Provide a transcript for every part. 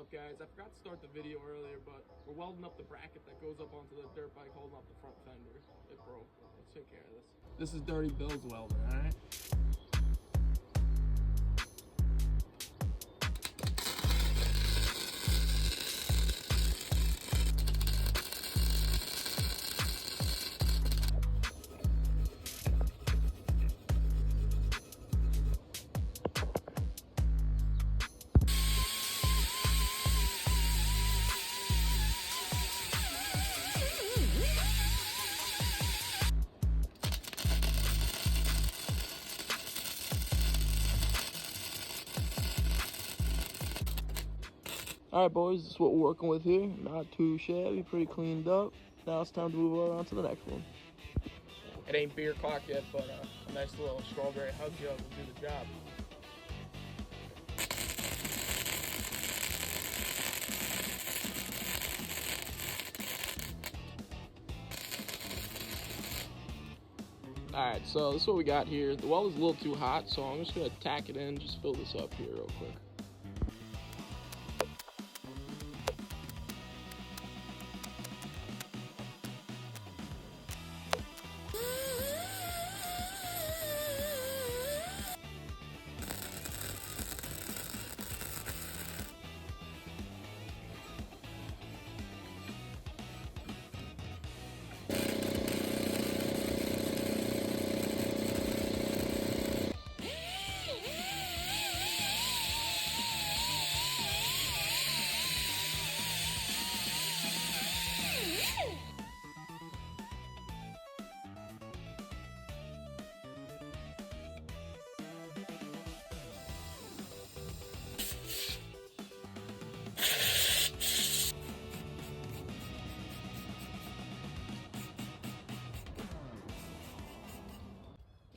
up, guys? I forgot to start the video earlier, but we're welding up the bracket that goes up onto the dirt bike holding up the front fender. It broke. Let's take care of this. This is Dirty Bill's welding, alright? Alright boys, this is what we're working with here. Not too shabby, pretty cleaned up. Now it's time to move on to the next one. It ain't beer clock yet, but a nice little strawberry hug jug will do the job. Alright, so this is what we got here. The weld is a little too hot, so I'm just going to tack it in, just fill this up here real quick.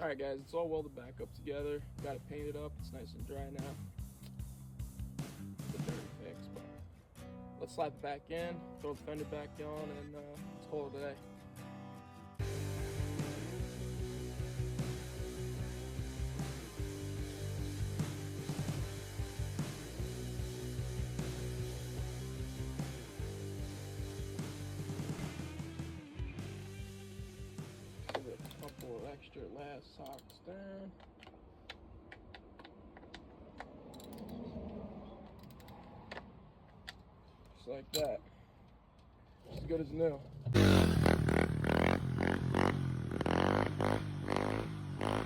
Alright guys, it's all welded back up together. Got it painted up, it's nice and dry now. It's a dirty fix, but let's slide it back in, throw the fender back on, and let's call it a day. A couple of extra last socks down. Just like that. As good as new.